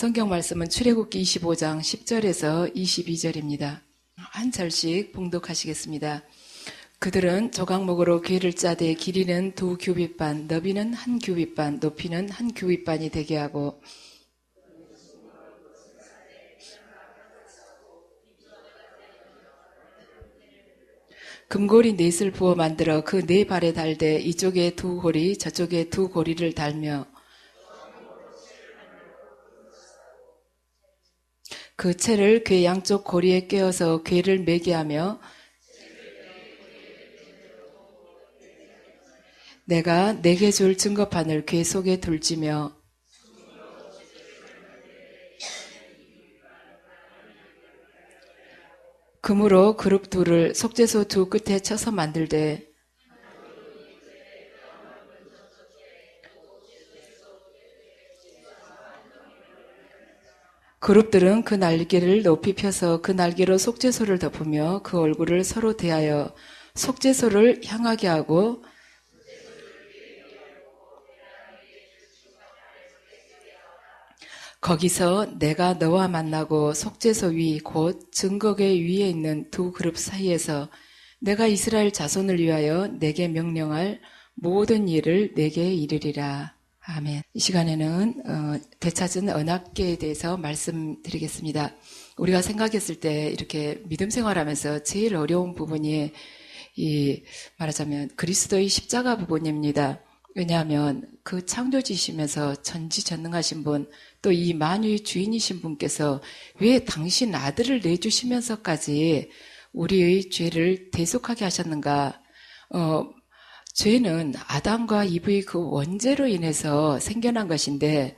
성경 말씀은 출애굽기 25장 10절에서 22절입니다. 한 절씩 봉독하시겠습니다. 그들은 조각목으로 궤를 짜되 길이는 2규빗반, 너비는 1규빗반, 높이는 1규빗반이 되게 하고 금고리 넷을 부어 만들어 그 네 발에 달되 이쪽에 2고리 저쪽에 2고리를 달며 그 채를 궤 양쪽 고리에 꿰어서 궤를 매게 하며 내가 내게 줄 증거판을 궤 속에 둘지며 금으로 그룹 둘을 속죄소 두 끝에 쳐서 만들되 그룹들은 그 날개를 높이 펴서 그 날개로 속죄소를 덮으며 그 얼굴을 서로 대하여 속죄소를 향하게 하고 거기서 내가 너와 만나고 속죄소 위 곧 증거궤 위에 있는 두 그룹 사이에서 내가 이스라엘 자손을 위하여 내게 명령할 모든 일을 내게 이르리라. 아멘. 이 시간에는 되찾은 언약궤에 대해서 말씀드리겠습니다. 우리가 생각했을 때 이렇게 믿음 생활하면서 제일 어려운 부분이 말하자면 그리스도의 십자가 부분입니다. 왜냐하면 그 창조주시면서 전지전능하신 분, 또 이 만유의 주인이신 분께서 왜 당신 아들을 내주시면서까지 우리의 죄를 대속하게 하셨는가? 죄는 아담과 이브의 그 원죄로 인해서 생겨난 것인데,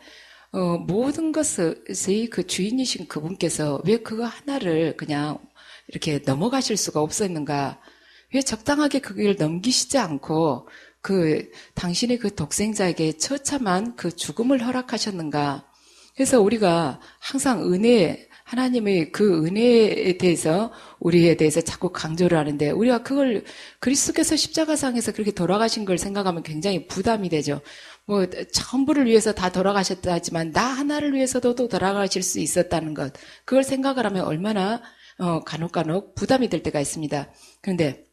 모든 것의 그 주인이신 그분께서 왜 그거 하나를 그냥 이렇게 넘어가실 수가 없었는가? 왜 적당하게 그 길을 넘기시지 않고 당신의 그 독생자에게 처참한 그 죽음을 허락하셨는가? 그래서 우리가 항상 하나님의 그 은혜에 대해서 우리에 대해서 자꾸 강조를 하는데 우리가 그걸 그리스도께서 십자가상에서 그렇게 돌아가신 걸 생각하면 굉장히 부담이 되죠. 전부를 위해서 다 돌아가셨다 하지만 나 하나를 위해서도 또 돌아가실 수 있었다는 것. 그걸 생각을 하면 얼마나 간혹 부담이 될 때가 있습니다. 그런데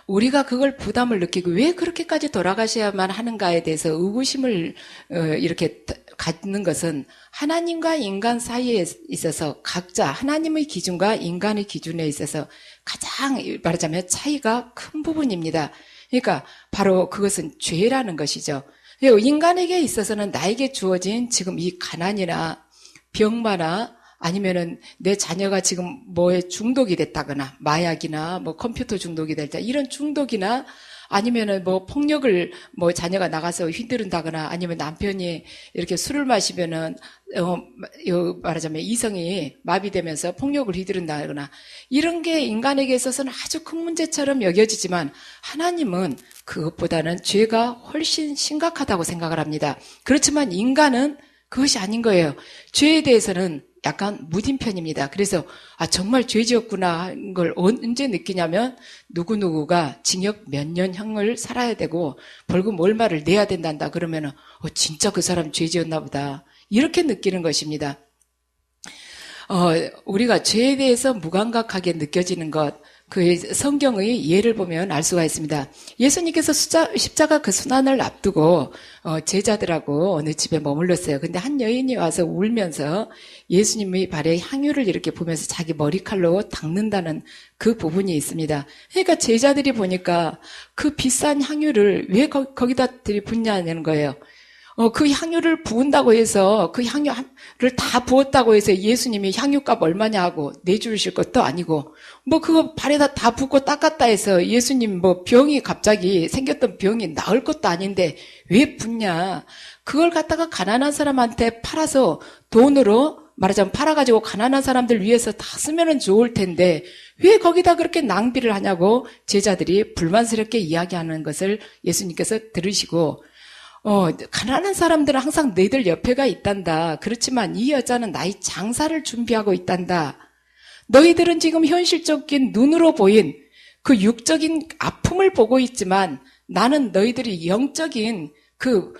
우리가 그걸 부담을 느끼고 왜 그렇게까지 돌아가셔야만 하는가에 대해서 의구심을 이렇게 갖는 것은 하나님과 인간 사이에 있어서 각자 하나님의 기준과 인간의 기준에 있어서 가장 말하자면 차이가 큰 부분입니다. 그러니까 바로 그것은 죄라는 것이죠. 인간에게 있어서는 나에게 주어진 지금 이 가난이나 병마나 아니면은 내 자녀가 지금 뭐에 중독이 됐다거나 마약이나 컴퓨터 중독이 됐다 이런 중독이나 아니면은 폭력을 자녀가 나가서 휘두른다거나 아니면 남편이 이렇게 술을 마시면은 말하자면 이성이 마비되면서 폭력을 휘두른다거나 이런 게 인간에게 있어서는 아주 큰 문제처럼 여겨지지만 하나님은 그것보다는 죄가 훨씬 심각하다고 생각을 합니다. 그렇지만 인간은 그것이 아닌 거예요. 죄에 대해서는 약간 무딘 편입니다. 그래서 정말 죄 지었구나 하는 걸 언제 느끼냐면 누구누구가 징역 몇 년형을 살아야 되고 벌금 얼마를 내야 된단다 그러면은 진짜 그 사람 죄 지었나 보다 이렇게 느끼는 것입니다. 우리가 죄에 대해서 무감각하게 느껴지는 것, 그 성경의 예를 보면 알 수가 있습니다. 예수님께서 십자가 그 순환을 앞두고 제자들하고 어느 집에 머물렀어요. 근데 한 여인이 와서 울면서 예수님의 발에 향유를 이렇게 보면서 자기 머리칼로 닦는다는 그 부분이 있습니다. 그러니까 제자들이 보니까 그 비싼 향유를 왜 거기다 들이붓냐는 거예요. 그 향유를 부은다고 해서 그 향유를 다 부었다고 해서 예수님이 향유값 얼마냐 하고 내주실 것도 아니고 그거 발에다 다 붓고 닦았다 해서 예수님 병이 갑자기 생겼던 병이 나을 것도 아닌데 왜 붓냐. 그걸 갖다가 가난한 사람한테 팔아서 돈으로 말하자면 팔아가지고 가난한 사람들 위해서 다 쓰면은 좋을 텐데 왜 거기다 그렇게 낭비를 하냐고 제자들이 불만스럽게 이야기하는 것을 예수님께서 들으시고 가난한 사람들은 항상 너희들 옆에가 있단다. 그렇지만 이 여자는 나의 장사를 준비하고 있단다. 너희들은 지금 현실적인 눈으로 보인 그 육적인 아픔을 보고 있지만 나는 너희들이 영적인 그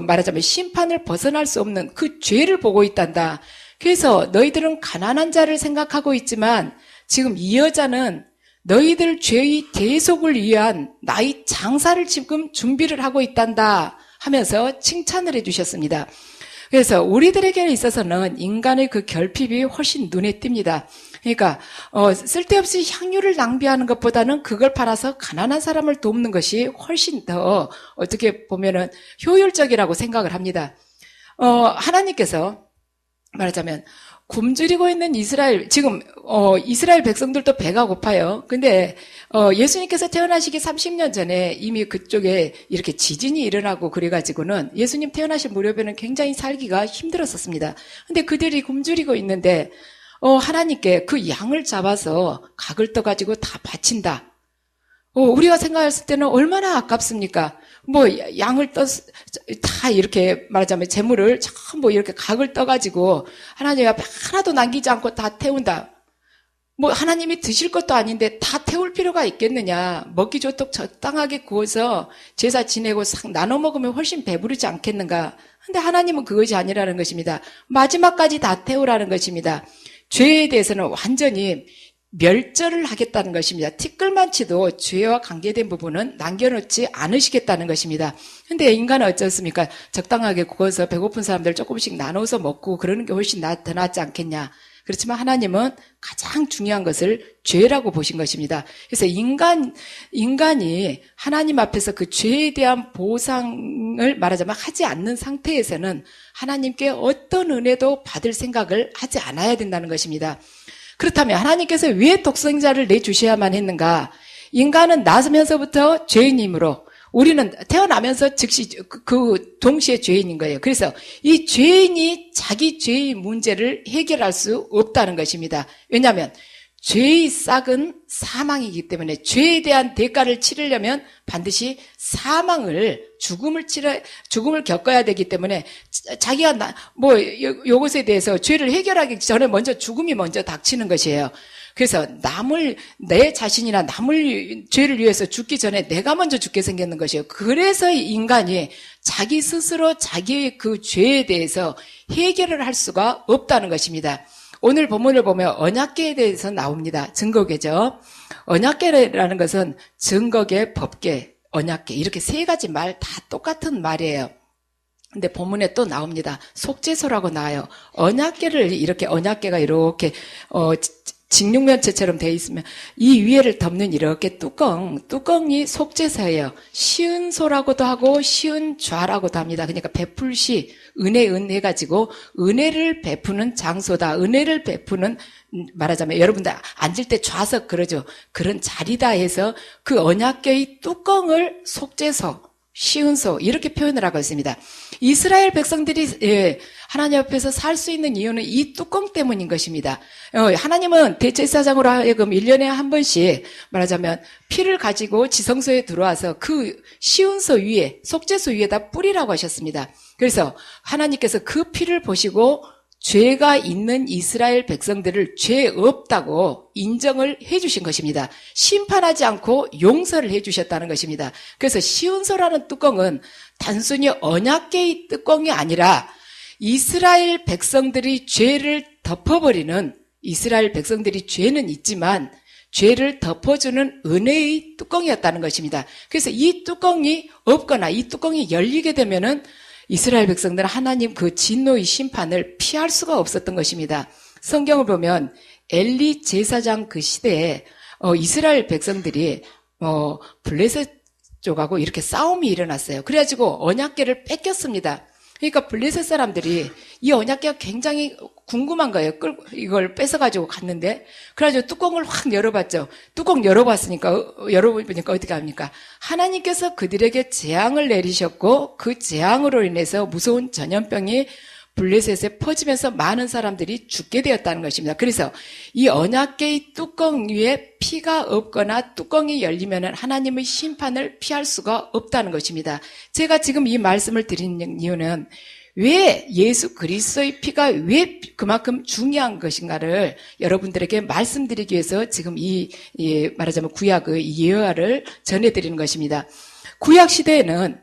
말하자면 심판을 벗어날 수 없는 그 죄를 보고 있단다. 그래서 너희들은 가난한 자를 생각하고 있지만 지금 이 여자는 너희들 죄의 대속을 위한 나의 장사를 지금 준비를 하고 있단다 하면서 칭찬을 해주셨습니다. 그래서 우리들에게 있어서는 인간의 그 결핍이 훨씬 눈에 띕니다. 그러니까 쓸데없이 향유를 낭비하는 것보다는 그걸 팔아서 가난한 사람을 돕는 것이 훨씬 더 어떻게 보면은 효율적이라고 생각을 합니다. 하나님께서 말하자면 굶주리고 있는 이스라엘, 지금 이스라엘 백성들도 배가 고파요. 근데 예수님께서 태어나시기 30년 전에 이미 그쪽에 이렇게 지진이 일어나고 그래가지고는 예수님 태어나실 무렵에는 굉장히 살기가 힘들었었습니다. 근데 그들이 굶주리고 있는데 하나님께 그 양을 잡아서 각을 떠가지고 다 바친다. 우리가 생각했을 때는 얼마나 아깝습니까? 양을 다 이렇게 말하자면 재물을 전부 이렇게 각을 떠가지고 하나님 앞에 하나도 남기지 않고 다 태운다. 하나님이 드실 것도 아닌데 다 태울 필요가 있겠느냐. 먹기 좋도록 적당하게 구워서 제사 지내고 싹 나눠 먹으면 훨씬 배부르지 않겠는가. 근데 하나님은 그것이 아니라는 것입니다. 마지막까지 다 태우라는 것입니다. 죄에 대해서는 완전히 멸절을 하겠다는 것입니다. 티끌만치도 죄와 관계된 부분은 남겨놓지 않으시겠다는 것입니다. 근데 인간은 어떻습니까? 적당하게 구워서 배고픈 사람들 조금씩 나눠서 먹고 그러는 게 훨씬 더 낫지 않겠냐. 그렇지만 하나님은 가장 중요한 것을 죄라고 보신 것입니다. 그래서 인간이 하나님 앞에서 그 죄에 대한 보상을 말하자면 하지 않는 상태에서는 하나님께 어떤 은혜도 받을 생각을 하지 않아야 된다는 것입니다. 그렇다면 하나님께서 왜 독생자를 내주셔야만 했는가? 인간은 나서면서부터 죄인이므로 우리는 태어나면서 즉시 그 동시에 죄인인 거예요. 그래서 이 죄인이 자기 죄의 문제를 해결할 수 없다는 것입니다. 왜냐하면 죄의 싹은 사망이기 때문에 죄에 대한 대가를 치르려면 반드시 죽음을 겪어야 되기 때문에 자기가 요것에 대해서 죄를 해결하기 전에 먼저 죽음이 먼저 닥치는 것이에요. 그래서 내 자신이나 남을 죄를 위해서 죽기 전에 내가 먼저 죽게 생겼는 것이에요. 그래서 인간이 자기 스스로 자기의 그 죄에 대해서 해결을 할 수가 없다는 것입니다. 오늘 본문을 보면 언약궤에 대해서 나옵니다. 증거궤죠. 언약궤라는 것은 증거궤, 법궤, 언약궤 이렇게 세 가지 말 다 똑같은 말이에요. 근데 본문에 또 나옵니다. 속죄소라고 나와요. 언약궤가 이렇게 직육면체처럼 되어 있으면 이 위에를 덮는 이렇게 뚜껑이 속죄소예요. 시은소라고도 하고 시은좌라고도 합니다. 그러니까 베풀시, 은 해가지고 은혜를 베푸는 장소다. 은혜를 베푸는 말하자면 여러분들 앉을 때 좌석 그러죠. 그런 자리다 해서 그 언약궤의 뚜껑을 속죄소, 시은소 이렇게 표현을 하고 있습니다. 이스라엘 백성들이 하나님 앞에서 살 수 있는 이유는 이 뚜껑 때문인 것입니다. 하나님은 대제사장으로 하여금 1년에 한 번씩 말하자면 피를 가지고 지성소에 들어와서 그 시은소 위에 속죄소 위에다 뿌리라고 하셨습니다. 그래서 하나님께서 그 피를 보시고 죄가 있는 이스라엘 백성들을 죄 없다고 인정을 해주신 것입니다. 심판하지 않고 용서를 해주셨다는 것입니다. 그래서 시은소라는 뚜껑은 단순히 언약궤의 뚜껑이 아니라 이스라엘 백성들이 죄를 덮어버리는 이스라엘 백성들이 죄는 있지만 죄를 덮어주는 은혜의 뚜껑이었다는 것입니다. 그래서 이 뚜껑이 없거나 이 뚜껑이 열리게 되면은 이스라엘 백성들은 하나님 그 진노의 심판을 피할 수가 없었던 것입니다. 성경을 보면 엘리 제사장 그 시대에 이스라엘 백성들이 블레셋 쪽하고 이렇게 싸움이 일어났어요. 그래가지고 언약궤를 뺏겼습니다. 그러니까 블레셋 사람들이 이 언약궤가 굉장히 궁금한 거예요. 이걸 뺏어가지고 갔는데. 그래가지고 뚜껑을 확 열어봤죠. 뚜껑 열어보니까 어떻게 합니까? 하나님께서 그들에게 재앙을 내리셨고 그 재앙으로 인해서 무서운 전염병이 블레셋에 퍼지면서 많은 사람들이 죽게 되었다는 것입니다. 그래서 이 언약궤의 뚜껑 위에 피가 없거나 뚜껑이 열리면 하나님의 심판을 피할 수가 없다는 것입니다. 제가 지금 이 말씀을 드리는 이유는 왜 예수 그리스도의 피가 왜 그만큼 중요한 것인가를 여러분들에게 말씀드리기 위해서 지금 말하자면 구약의 예화를 전해드리는 것입니다. 구약 시대에는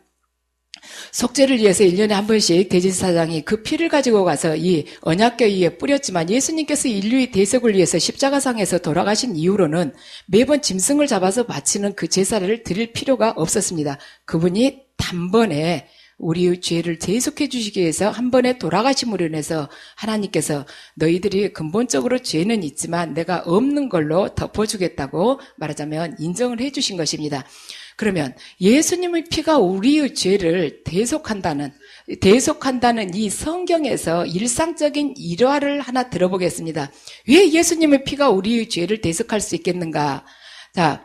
속죄를 위해서 1년에 한 번씩 대제사장이 그 피를 가지고 가서 이 언약궤 위에 뿌렸지만 예수님께서 인류의 대속을 위해서 십자가상에서 돌아가신 이후로는 매번 짐승을 잡아서 바치는 그 제사를 드릴 필요가 없었습니다. 그분이 단번에 우리의 죄를 대속해 주시기 위해서 한 번에 돌아가심으로 인해서 하나님께서 너희들이 근본적으로 죄는 있지만 내가 없는 걸로 덮어주겠다고 말하자면 인정을 해 주신 것입니다. 그러면 예수님의 피가 우리의 죄를 대속한다는 이 성경에서 일상적인 일화를 하나 들어보겠습니다. 왜 예수님의 피가 우리의 죄를 대속할 수 있겠는가? 자,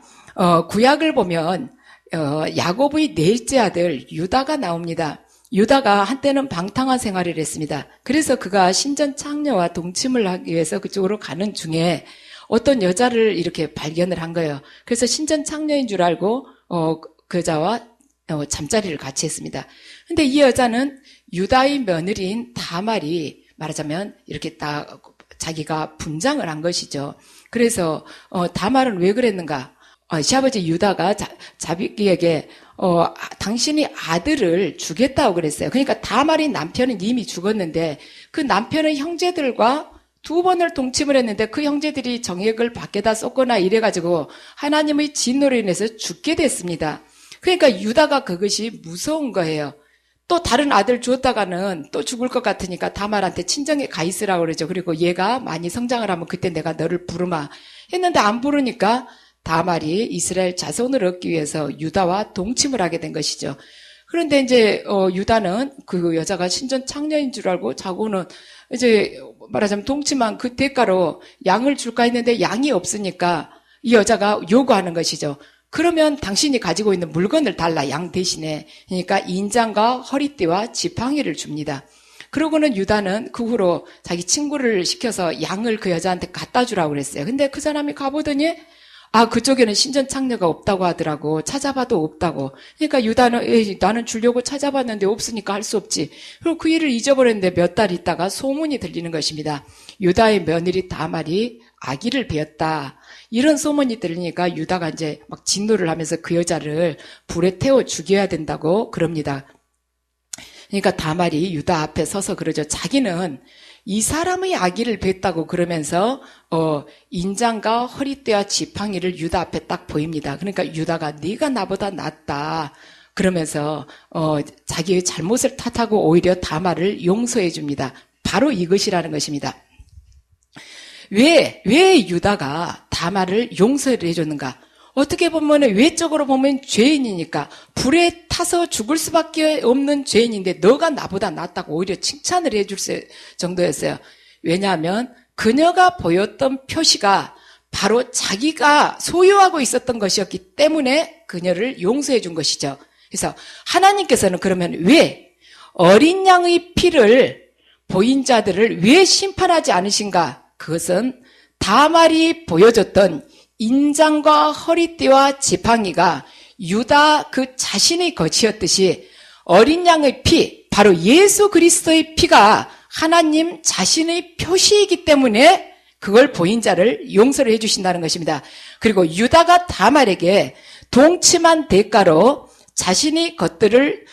구약을 보면 야곱의 넷째 아들 유다가 나옵니다. 유다가 한때는 방탕한 생활을 했습니다. 그래서 그가 신전 창녀와 동침을 하기 위해서 그쪽으로 가는 중에 어떤 여자를 이렇게 발견을 한 거예요. 그래서 신전 창녀인 줄 알고 그 여자와 잠자리를 같이 했습니다. 근데 이 여자는 유다의 며느리인 다말이 말하자면 이렇게 딱 자기가 분장을 한 것이죠. 그래서 다말은 왜 그랬는가? 시아버지 유다가 자비에게 당신이 아들을 주겠다고 그랬어요. 그러니까 다말이 남편은 이미 죽었는데 그 남편의 형제들과 2번을 동침을 했는데 그 형제들이 정액을 밖에다 쏟거나 이래가지고 하나님의 진노로 인해서 죽게 됐습니다. 그러니까 유다가 그것이 무서운 거예요. 또 다른 아들 주었다가는 또 죽을 것 같으니까 다말한테 친정에 가 있으라고 그러죠. 그리고 얘가 많이 성장을 하면 그때 내가 너를 부르마 했는데 안 부르니까 다말이 이스라엘 자손을 얻기 위해서 유다와 동침을 하게 된 것이죠. 그런데 이제 유다는 그 여자가 신전 창녀인 줄 알고 자고는 이제 말하자면 동침한 그 대가로 양을 줄까 했는데 양이 없으니까 이 여자가 요구하는 것이죠. 그러면 당신이 가지고 있는 물건을 달라, 양 대신에. 그러니까 인장과 허리띠와 지팡이를 줍니다. 그러고는 유다는 그 후로 자기 친구를 시켜서 양을 그 여자한테 갖다 주라고 그랬어요. 근데 그 사람이 가보더니 그쪽에는 신전 창녀가 없다고 하더라고. 찾아봐도 없다고. 그러니까 유다는 나는 주려고 찾아봤는데 없으니까 할 수 없지. 그리고 그 일을 잊어버렸는데 몇 달 있다가 소문이 들리는 것입니다. 유다의 며느리 다말이 아기를 배었다. 이런 소문이 들리니까 유다가 이제 막 진노를 하면서 그 여자를 불에 태워 죽여야 된다고 그럽니다. 그러니까 다말이 유다 앞에 서서 그러죠. 자기는 이 사람의 아기를 뱄다고 그러면서 인장과 허리띠와 지팡이를 유다 앞에 딱 보입니다. 그러니까 유다가 네가 나보다 낫다 그러면서 자기의 잘못을 탓하고 오히려 다말을 용서해 줍니다. 바로 이것이라는 것입니다. 왜 유다가 다말을 용서를 해줬는가? 어떻게 보면 외적으로 보면 죄인이니까 불에 타서 죽을 수밖에 없는 죄인인데 너가 나보다 낫다고 오히려 칭찬을 해줄 정도였어요. 왜냐하면 그녀가 보였던 표시가 바로 자기가 소유하고 있었던 것이었기 때문에 그녀를 용서해 준 것이죠. 그래서 하나님께서는 그러면 왜 어린 양의 피를 보인 자들을 왜 심판하지 않으신가? 그것은 다말이 보여줬던 인장과 허리띠와 지팡이가 유다 그 자신의 것이었듯이 어린 양의 피, 바로 예수 그리스도의 피가 하나님 자신의 표시이기 때문에 그걸 보인 자를 용서를 해주신다는 것입니다. 그리고 유다가 다말에게 동침한 대가로 자신이 것들을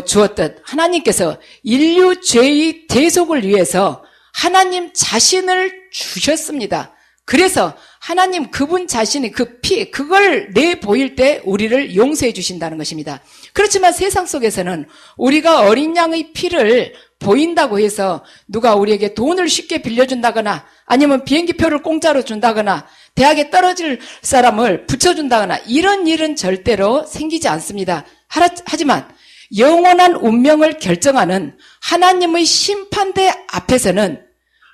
주었듯 하나님께서 인류 죄의 대속을 위해서 하나님 자신을 주셨습니다. 그래서 하나님 그분 자신이 그 피, 그걸 내보일 때 우리를 용서해 주신다는 것입니다. 그렇지만 세상 속에서는 우리가 어린 양의 피를 보인다고 해서 누가 우리에게 돈을 쉽게 빌려준다거나 아니면 비행기표를 공짜로 준다거나 대학에 떨어질 사람을 붙여준다거나 이런 일은 절대로 생기지 않습니다. 하지만 영원한 운명을 결정하는 하나님의 심판대 앞에서는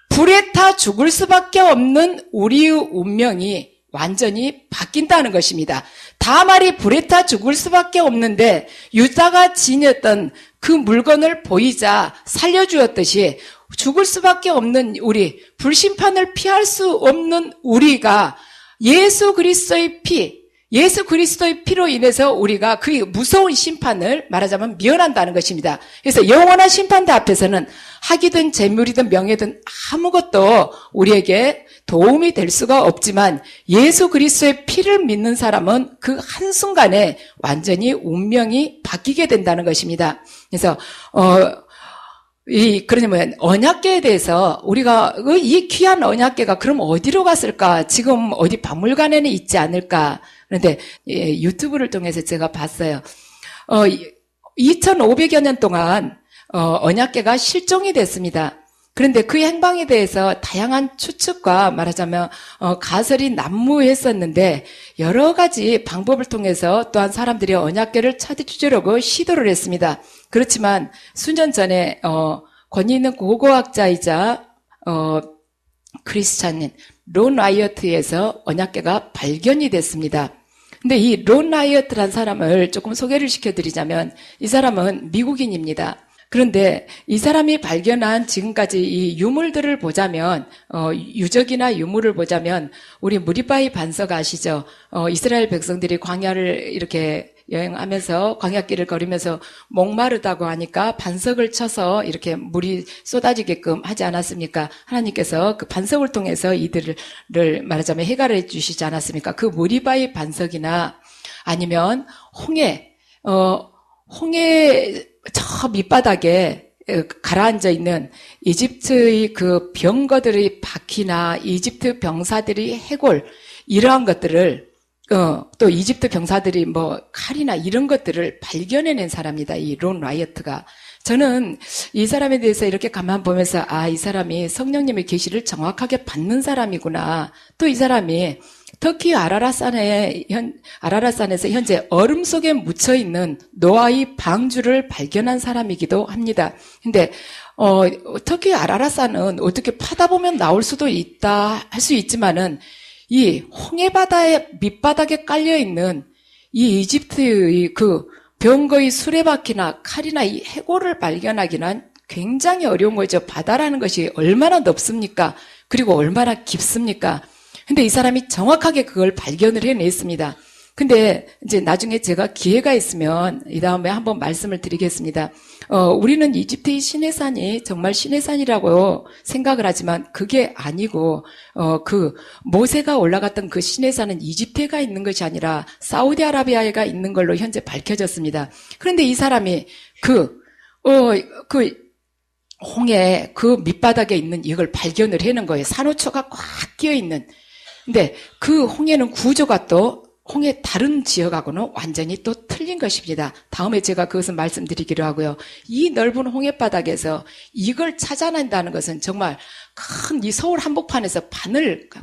불에 타 죽을 수밖에 없는 우리의 운명이 완전히 바뀐다는 것입니다. 다말이 불에 타 죽을 수밖에 없는데 유다가 지녔던 그 물건을 보이자 살려주었듯이 죽을 수밖에 없는 우리, 불심판을 피할 수 없는 우리가 예수 그리스도의 피, 예수 그리스도의 피로 인해서 우리가 그 무서운 심판을 말하자면 면한다는 것입니다. 그래서 영원한 심판대 앞에서는 학이든 재물이든 명예든 아무것도 우리에게 도움이 될 수가 없지만 예수 그리스도의 피를 믿는 사람은 그 한순간에 완전히 운명이 바뀌게 된다는 것입니다. 그래서 그러냐면 언약궤에 대해서 우리가 이 귀한 언약궤가 그럼 어디로 갔을까? 지금 어디 박물관에는 있지 않을까? 그런데 유튜브를 통해서 제가 봤어요. 2500여 년 동안 언약궤가 실종이 됐습니다. 그런데 그 행방에 대해서 다양한 추측과 말하자면 가설이 난무했었는데 여러 가지 방법을 통해서 또한 사람들이 언약궤를 찾으려고 시도를 했습니다. 그렇지만 수년 전에 권위 있는 고고학자이자 크리스찬인 론 라이어트에서 언약궤가 발견이 됐습니다. 근데 이 론 라이어트라는 사람을 조금 소개를 시켜드리자면 이 사람은 미국인입니다. 그런데 이 사람이 발견한 지금까지 이 유물들을 보자면 유적이나 유물을 보자면 우리 무리바이 반석 아시죠? 이스라엘 백성들이 광야를 이렇게 여행하면서 광야길을 걸으면서 목마르다고 하니까 반석을 쳐서 이렇게 물이 쏟아지게끔 하지 않았습니까? 하나님께서 그 반석을 통해서 이들을 말하자면 해결해 주시지 않았습니까? 그 무리바이 반석이나 아니면 홍해 저 밑바닥에 가라앉아 있는 이집트의 그 병거들의 바퀴나 이집트 병사들의 해골 이러한 것들을 또 이집트 병사들이 뭐 칼이나 이런 것들을 발견해낸 사람이다. 이 론 라이어트가. 저는 이 사람에 대해서 이렇게 가만 보면서 이 사람이 성령님의 계시를 정확하게 받는 사람이구나. 또 이 사람이 터키 아라랏산에서 현재 얼음 속에 묻혀 있는 노아의 방주를 발견한 사람이기도 합니다. 근데 터키 아라랏산은 어떻게 파다 보면 나올 수도 있다 할 수 있지만은 이 홍해바다의 밑바닥에 깔려 있는 이 이집트의 그 병거의 수레바퀴나 칼이나 이 해골을 발견하기는 굉장히 어려운 거죠. 바다라는 것이 얼마나 넓습니까? 그리고 얼마나 깊습니까? 근데 이 사람이 정확하게 그걸 발견을 해냈습니다. 근데 이제 나중에 제가 기회가 있으면 이 다음에 한번 말씀을 드리겠습니다. 우리는 이집트의 시내산이 정말 시내산이라고 생각을 하지만 그게 아니고 그 모세가 올라갔던 그 시내산은 이집트가 있는 것이 아니라 사우디아라비아가 있는 걸로 현재 밝혀졌습니다. 그런데 이 사람이 그 홍해 그 밑바닥에 있는 이걸 발견을 해낸 거예요. 산호초가 꽉 끼어 있는. 근데 그 홍해는 구조가 또 홍해 다른 지역하고는 완전히 또 틀린 것입니다. 다음에 제가 그것을 말씀드리기로 하고요. 이 넓은 홍해바닥에서 이걸 찾아낸다는 것은 정말 큰 이 서울 한복판에서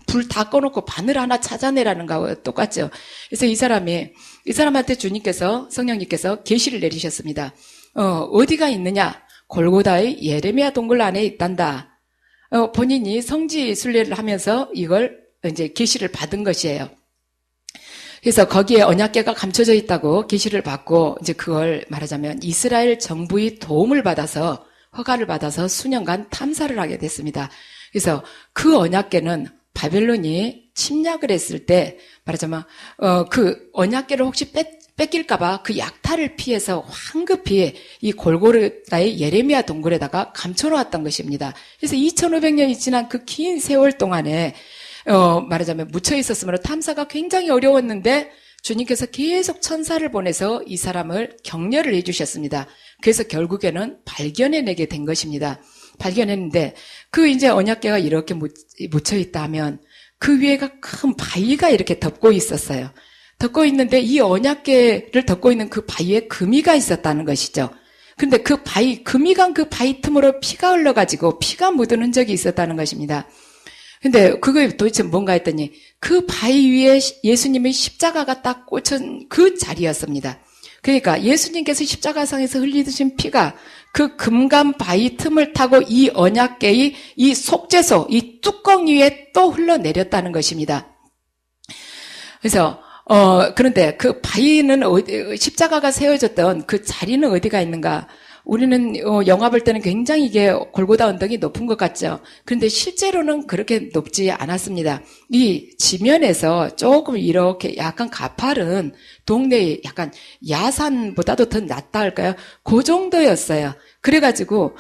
불 다 꺼놓고 바늘 하나 찾아내라는 거하고 똑같죠. 그래서 이 사람한테 주님께서, 성령님께서 계시를 내리셨습니다. 어디가 있느냐? 골고다의 예레미야 동굴 안에 있단다. 본인이 성지 순례를 하면서 이걸 이제 계시를 받은 것이에요. 그래서 거기에 언약궤가 감춰져 있다고 계시를 받고 이제 그걸 말하자면 이스라엘 정부의 도움을 받아서 허가를 받아서 수년간 탐사를 하게 됐습니다. 그래서 그 언약궤는 바벨론이 침략을 했을 때 말하자면 그 언약궤를 혹시 뺏길까봐 그 약탈을 피해서 황급히 이 골고다의 예레미야 동굴에다가 감춰놓았던 것입니다. 그래서 2500년이 지난 그 긴 세월 동안에 말하자면 묻혀 있었으므로 탐사가 굉장히 어려웠는데 주님께서 계속 천사를 보내서 이 사람을 격려를 해주셨습니다. 그래서 결국에는 발견해내게 된 것입니다. 발견했는데 그 이제 언약궤가 이렇게 묻혀 있다면 그 위에가 큰 바위가 이렇게 덮고 있었어요. 덮고 있는데 이 언약궤를 덮고 있는 그 바위에 금이가 있었다는 것이죠. 근데 그 금이 간 그 바위 틈으로 피가 흘러가지고 피가 묻은 흔적이 있었다는 것입니다. 근데 그게 도대체 뭔가 했더니 그 바위 위에 예수님의 십자가가 딱 꽂힌 그 자리였습니다. 그러니까 예수님께서 십자가상에서 흘리신 피가 그 금간 바위 틈을 타고 이 언약궤의 이 속죄소, 이 뚜껑 위에 또 흘러내렸다는 것입니다. 그래서 그런데 그 바위는 십자가가 세워졌던 그 자리는 어디가 있는가? 우리는 영화 볼 때는 굉장히 이게 골고다 언덕이 높은 것 같죠. 그런데 실제로는 그렇게 높지 않았습니다. 이 지면에서 조금 이렇게 약간 가파른 동네의 약간 야산보다도 더 낫다 할까요? 그 정도였어요. 그래가지고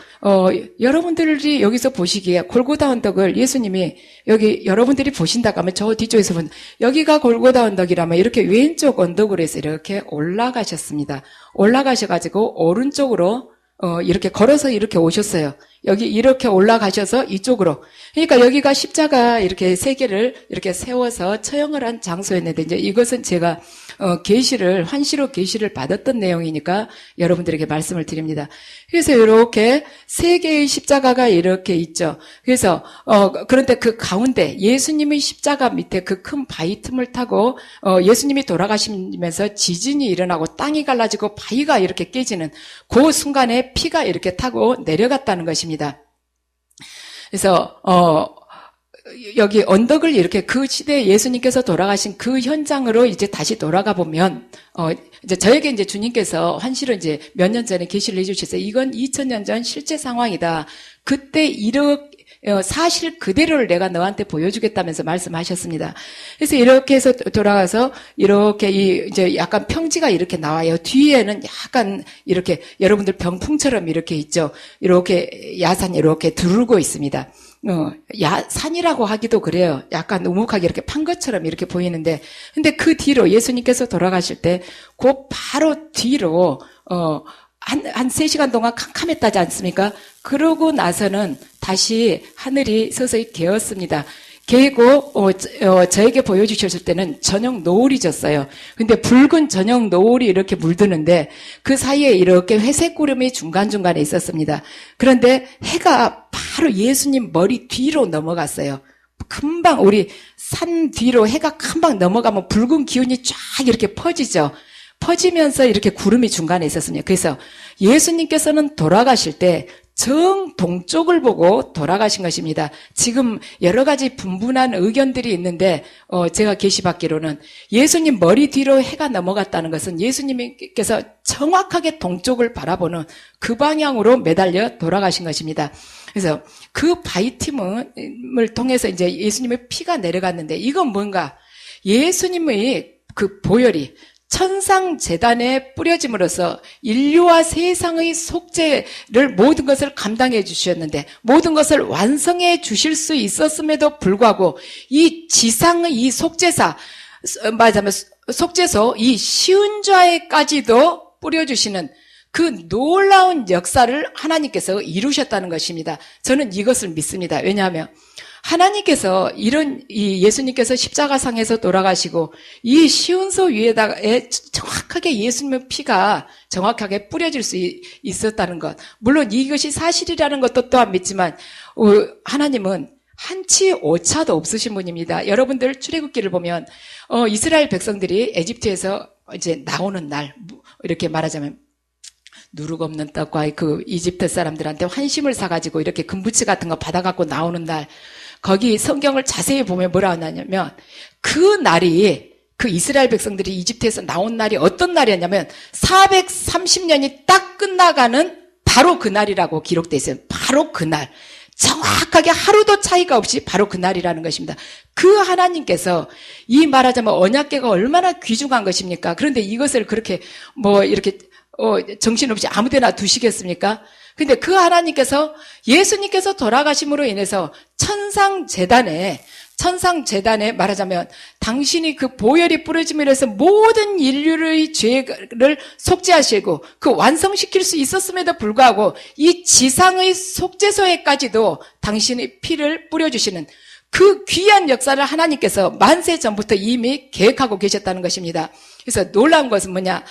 여러분들이 여기서 보시기에 골고다 언덕을 예수님이 여기 여러분들이 보신다고 하면 저 뒤쪽에서 보면 여기가 골고다 언덕이라면 이렇게 왼쪽 언덕으로 해서 이렇게 올라가셨습니다. 올라가셔가지고 오른쪽으로 이렇게 걸어서 이렇게 오셨어요. 여기 이렇게 올라가셔서 이쪽으로. 그러니까 여기가 십자가 이렇게 세 개를 이렇게 세워서 처형을 한 장소였는데 이제 이것은 제가 환시로 계시를 받았던 내용이니까 여러분들에게 말씀을 드립니다. 그래서 이렇게 세 개의 십자가가 이렇게 있죠. 그래서 그런데 그 가운데 예수님의 십자가 밑에 그 큰 바위 틈을 타고 예수님이 돌아가시면서 지진이 일어나고 땅이 갈라지고 바위가 이렇게 깨지는 그 순간에 피가 이렇게 타고 내려갔다는 것입니다. 그래서 여기 언덕을 이렇게 그 시대에 예수님께서 돌아가신 그 현장으로 이제 다시 돌아가 보면, 이제 저에게 이제 주님께서 환시로 이제 몇 년 전에 계시를 해주셨어요. 이건 2000년 전 실제 상황이다. 그때 사실 그대로를 내가 너한테 보여주겠다면서 말씀하셨습니다. 그래서 이렇게 해서 돌아가서 이렇게 이제 약간 평지가 이렇게 나와요. 뒤에는 약간 이렇게 여러분들 병풍처럼 이렇게 있죠. 이렇게 야산이 이렇게 두르고 있습니다. 산이라고 하기도 그래요. 약간 우묵하게 이렇게 판 것처럼 이렇게 보이는데, 근데 그 뒤로 예수님께서 돌아가실 때, 그 바로 뒤로, 한 3시간 동안 캄캄했다지 않습니까? 그러고 나서는 다시 하늘이 서서히 개었습니다. 개고, 저에게 보여주셨을 때는 저녁 노을이 졌어요. 근데 붉은 저녁 노을이 이렇게 물드는데 그 사이에 이렇게 회색 구름이 중간중간에 있었습니다. 그런데 해가 바로 예수님 머리 뒤로 넘어갔어요. 금방 우리 산 뒤로 해가 금방 넘어가면 붉은 기운이 쫙 이렇게 퍼지죠. 퍼지면서 이렇게 구름이 중간에 있었습니다. 그래서 예수님께서는 돌아가실 때 정동쪽을 보고 돌아가신 것입니다. 지금 여러 가지 분분한 의견들이 있는데 제가 계시받기로는 예수님 머리 뒤로 해가 넘어갔다는 것은 예수님께서 정확하게 동쪽을 바라보는 그 방향으로 매달려 돌아가신 것입니다. 그래서 그 바이팀을 통해서 이제 예수님의 피가 내려갔는데 이건 뭔가 예수님의 그 보혈이 천상재단에 뿌려짐으로써 인류와 세상의 속죄를 모든 것을 감당해 주셨는데 모든 것을 완성해 주실 수 있었음에도 불구하고 이 지상의 이 속죄사 말하자면 속죄소 이 시은좌에까지도 뿌려주시는 그 놀라운 역사를 하나님께서 이루셨다는 것입니다. 저는 이것을 믿습니다. 왜냐하면 하나님께서 이 예수님께서 십자가상에서 돌아가시고 이 시온소 위에다가 정확하게 예수님의 피가 정확하게 뿌려질 수 있었다는 것. 물론 이것이 사실이라는 것도 또한 믿지만 하나님은 한치 오차도 없으신 분입니다. 여러분들 출애굽기를 보면 이스라엘 백성들이 에집트에서 이제 나오는 날 이렇게 말하자면 누룩 없는 떡과 그 이집트 사람들한테 환심을 사가지고 이렇게 금부치 같은 거 받아갖고 나오는 날 거기 성경을 자세히 보면 뭐라 하냐면 그 날이 그 이스라엘 백성들이 이집트에서 나온 날이 어떤 날이었냐면 430년이 딱 끝나가는 바로 그 날이라고 기록되어 있어요. 바로 그 날. 정확하게 하루도 차이가 없이 바로 그 날이라는 것입니다. 그 하나님께서 이 말하자면 언약궤가 얼마나 귀중한 것입니까? 그런데 이것을 그렇게 이렇게 정신없이 아무데나 두시겠습니까? 근데 그 하나님께서 예수님께서 돌아가심으로 인해서 천상재단에 말하자면 당신이 그 보혈이 뿌려짐으로 해서 모든 인류의 죄를 속죄하시고 그 완성시킬 수 있었음에도 불구하고 이 지상의 속죄소에까지도 당신의 피를 뿌려주시는 그 귀한 역사를 하나님께서 만세 전부터 이미 계획하고 계셨다는 것입니다. 그래서 놀라운 것은 뭐냐?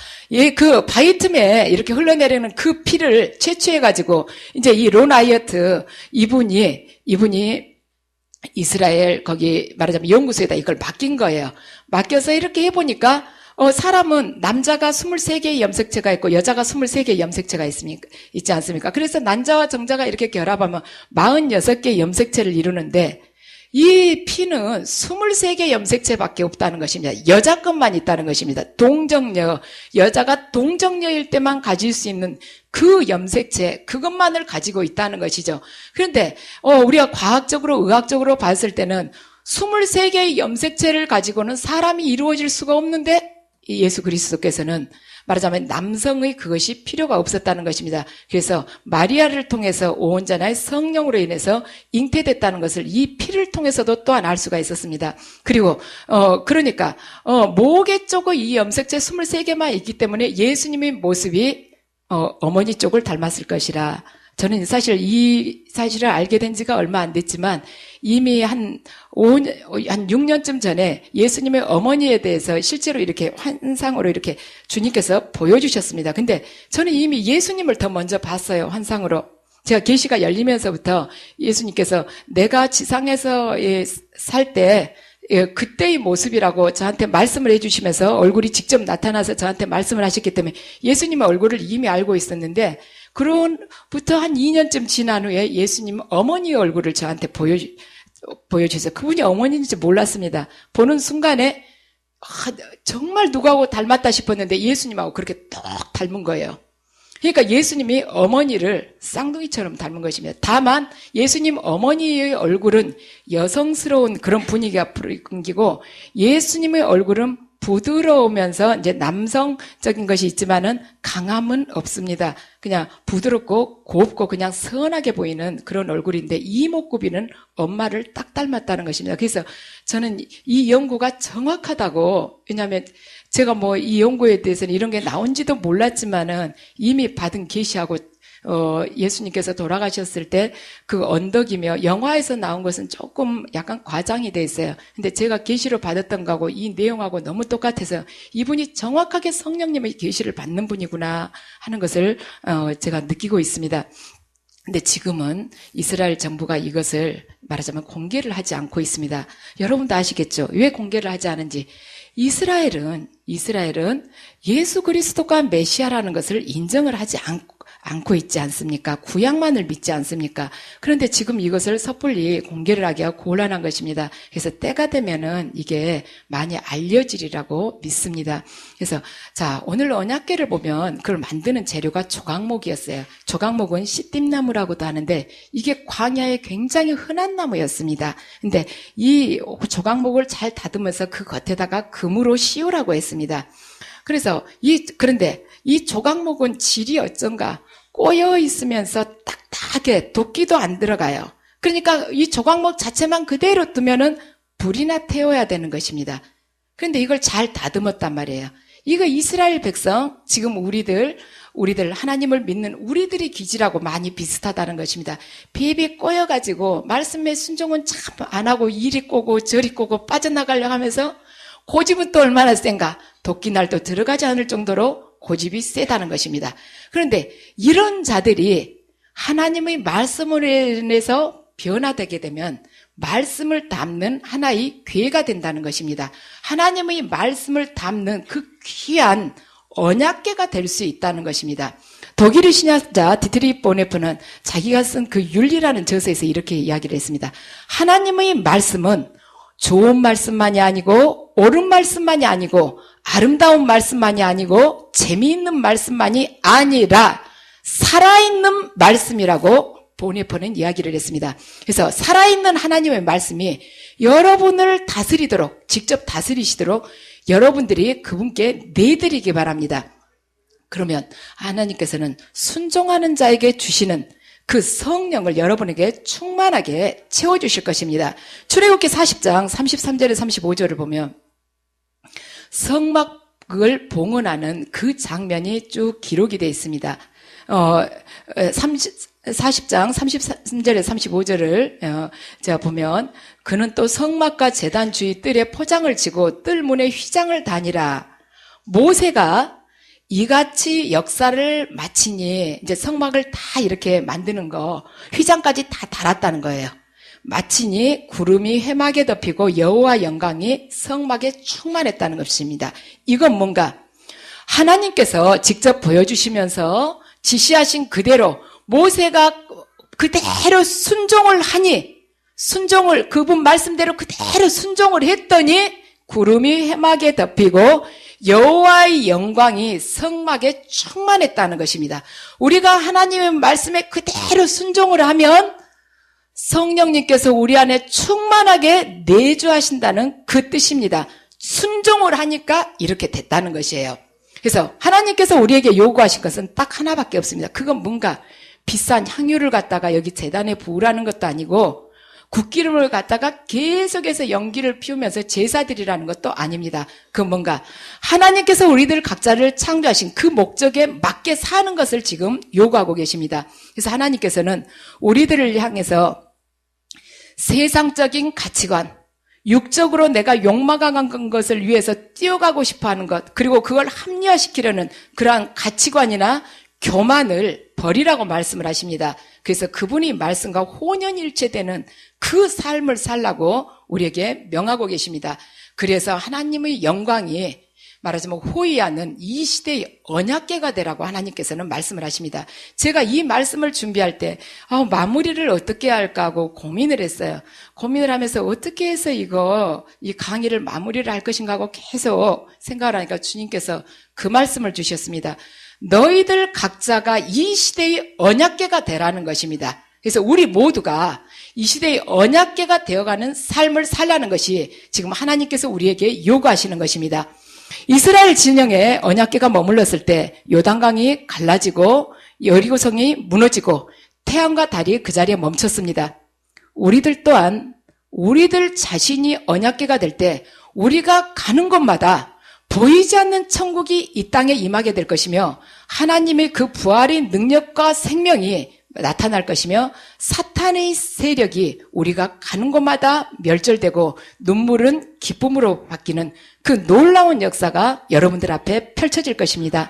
그 바위 틈에 이렇게 흘러내리는 그 피를 채취해가지고 이제 이 로나이어트 이분이 이스라엘 거기 말하자면 연구소에다 이걸 맡긴 거예요. 맡겨서 이렇게 해보니까 사람은 남자가 23개의 염색체가 있고 여자가 23개의 염색체가 있지 않습니까? 그래서 난자와 정자가 이렇게 결합하면 46개의 염색체를 이루는데 이 피는 23개 염색체밖에 없다는 것입니다. 여자 것만 있다는 것입니다. 동정녀, 여자가 동정녀일 때만 가질 수 있는 그 염색체, 그것만을 가지고 있다는 것이죠. 그런데 우리가 과학적으로, 의학적으로 봤을 때는 23개의 염색체를 가지고는 사람이 이루어질 수가 없는데 예수 그리스도께서는 말하자면 남성의 그것이 필요가 없었다는 것입니다. 그래서 마리아를 통해서 오온전한 성령으로 인해서 잉태됐다는 것을 이 피를 통해서도 또한 알 수가 있었습니다. 그리고 그러니까 목에 쪽의 이 염색체 23개만 있기 때문에 예수님의 모습이 어머니 쪽을 닮았을 것이라. 저는 사실 이 사실을 알게 된 지가 얼마 안 됐지만 이미 한 6년쯤 전에 예수님의 어머니에 대해서 실제로 이렇게 환상으로 이렇게 주님께서 보여주셨습니다. 근데 저는 이미 예수님을 더 먼저 봤어요, 환상으로. 제가 계시가 열리면서부터 예수님께서 내가 지상에서 살 때 그때의 모습이라고 저한테 말씀을 해주시면서 얼굴이 직접 나타나서 저한테 말씀을 하셨기 때문에 예수님의 얼굴을 이미 알고 있었는데 그로부터 한 2년쯤 지난 후에 예수님 어머니의 얼굴을 저한테 보여주세요. 그분이 어머니인지 몰랐습니다. 보는 순간에 정말 누구하고 닮았다 싶었는데 예수님하고 그렇게 똑 닮은 거예요. 그러니까 예수님이 어머니를 쌍둥이처럼 닮은 것입니다. 다만 예수님 어머니의 얼굴은 여성스러운 그런 분위기가 풍기고 예수님의 얼굴은 부드러우면서 이제 남성적인 것이 있지만은 강함은 없습니다. 그냥 부드럽고 곱고 그냥 선하게 보이는 그런 얼굴인데 이목구비는 엄마를 딱 닮았다는 것입니다. 그래서 저는 이 연구가 정확하다고, 왜냐하면 제가 뭐 이 연구에 대해서는 이런 게 나온지도 몰랐지만은 이미 받은 계시하고 예수님께서 돌아가셨을 때 그 언덕이며 영화에서 나온 것은 조금 약간 과장이 돼 있어요. 근데 제가 계시를 받았던 거하고 이 내용하고 너무 똑같아서 이분이 정확하게 성령님의 계시를 받는 분이구나 하는 것을 제가 느끼고 있습니다. 근데 지금은 이스라엘 정부가 이것을 말하자면 공개를 하지 않고 있습니다. 여러분도 아시겠죠? 왜 공개를 하지 않은지. 이스라엘은 예수 그리스도가 메시아라는 것을 인정을 하지 않고 있지 않습니까? 구약만을 믿지 않습니까? 그런데 지금 이것을 섣불리 공개를 하기가 곤란한 것입니다. 그래서 때가 되면은 이게 많이 알려지리라고 믿습니다. 그래서 자, 오늘 언약궤를 보면 그걸 만드는 재료가 조각목이었어요. 조각목은 씨띠나무라고도 하는데 이게 광야에 굉장히 흔한 나무였습니다. 근데 이 조각목을 잘 다듬어서 그 겉에다가 금으로 씌우라고 했습니다. 그래서 그런데 이 조각목은 질이 어쩐가 꼬여 있으면서 딱딱하게 도끼도 안 들어가요. 그러니까 이 조각목 자체만 그대로 두면은 불이나 태워야 되는 것입니다. 그런데 이걸 잘 다듬었단 말이에요. 이거 이스라엘 백성, 지금 우리들 하나님을 믿는 우리들의 기질하고 많이 비슷하다는 것입니다. 비비 꼬여가지고 말씀에 순종은 참 안 하고 이리 꼬고 저리 꼬고 빠져나가려고 하면서 고집은 또 얼마나 센가? 도끼날도 들어가지 않을 정도로 고집이 세다는 것입니다. 그런데 이런 자들이 하나님의 말씀으로 인해서 변화되게 되면 말씀을 담는 하나의 궤가 된다는 것입니다. 하나님의 말씀을 담는 그 귀한 언약궤가 될 수 있다는 것입니다. 독일의 신학자 디트리히 보네프는 자기가 쓴 그 윤리라는 저서에서 이렇게 이야기를 했습니다. 하나님의 말씀은 좋은 말씀만이 아니고 옳은 말씀만이 아니고 아름다운 말씀만이 아니고 재미있는 말씀만이 아니라 살아있는 말씀이라고 보네퍼는 이야기를 했습니다. 그래서 살아있는 하나님의 말씀이 여러분을 다스리도록, 직접 다스리시도록 여러분들이 그분께 내드리기 바랍니다. 그러면 하나님께서는 순종하는 자에게 주시는 그 성령을 여러분에게 충만하게 채워주실 것입니다. 출애굽기 40장 33절에 35절을 보면 성막을 봉헌하는 그 장면이 쭉 기록이 되어 있습니다. 40장 33절에 35절을 제가 보면 그는 또 성막과 제단 주위 뜰에 포장을 치고 뜰 문에 휘장을 다니라. 모세가 이같이 역사를 마치니 이제 성막을 다 이렇게 만드는 거 휘장까지 다 달았다는 거예요. 마치니 구름이 회막에 덮이고 여호와 영광이 성막에 충만했다는 것입니다. 이건 뭔가 하나님께서 직접 보여주시면서 지시하신 그대로 모세가 그대로 순종을 하니 순종을, 그분 말씀대로 그대로 순종을 했더니 구름이 해막에 덮이고 여호와의 영광이 성막에 충만했다는 것입니다. 우리가 하나님의 말씀에 그대로 순종을 하면 성령님께서 우리 안에 충만하게 내주하신다는 그 뜻입니다. 순종을 하니까 이렇게 됐다는 것이에요. 그래서 하나님께서 우리에게 요구하신 것은 딱 하나밖에 없습니다. 그건 뭔가 비싼 향유를 갖다가 여기 제단에 부으라는 것도 아니고 국기름을 갖다가 계속해서 연기를 피우면서 제사드리라는 것도 아닙니다. 그 뭔가 하나님께서 우리들 각자를 창조하신 그 목적에 맞게 사는 것을 지금 요구하고 계십니다. 그래서 하나님께서는 우리들을 향해서 세상적인 가치관, 육적으로 내가 욕망한 것을 위해서 뛰어가고 싶어하는 것, 그리고 그걸 합리화시키려는 그러한 가치관이나 교만을 버리라고 말씀을 하십니다. 그래서 그분이 말씀과 혼연일체되는 그 삶을 살라고 우리에게 명하고 계십니다. 그래서 하나님의 영광이 말하자면 호위하는 이 시대의 언약궤가 되라고 하나님께서는 말씀을 하십니다. 제가 이 말씀을 준비할 때 마무리를 어떻게 할까 하고 고민을 했어요. 고민을 하면서 어떻게 해서 이 강의를 마무리를 할 것인가 하고 계속 생각을 하니까 주님께서 그 말씀을 주셨습니다. 너희들 각자가 이 시대의 언약궤가 되라는 것입니다. 그래서 우리 모두가 이 시대의 언약궤가 되어가는 삶을 살라는 것이 지금 하나님께서 우리에게 요구하시는 것입니다. 이스라엘 진영에 언약궤가 머물렀을 때 요단강이 갈라지고 여리고성이 무너지고 태양과 달이 그 자리에 멈췄습니다. 우리들 또한 우리들 자신이 언약궤가 될 때 우리가 가는 곳마다 보이지 않는 천국이 이 땅에 임하게 될 것이며 하나님의 그 부활의 능력과 생명이 나타날 것이며 사탄의 세력이 우리가 가는 곳마다 멸절되고 눈물은 기쁨으로 바뀌는 그 놀라운 역사가 여러분들 앞에 펼쳐질 것입니다.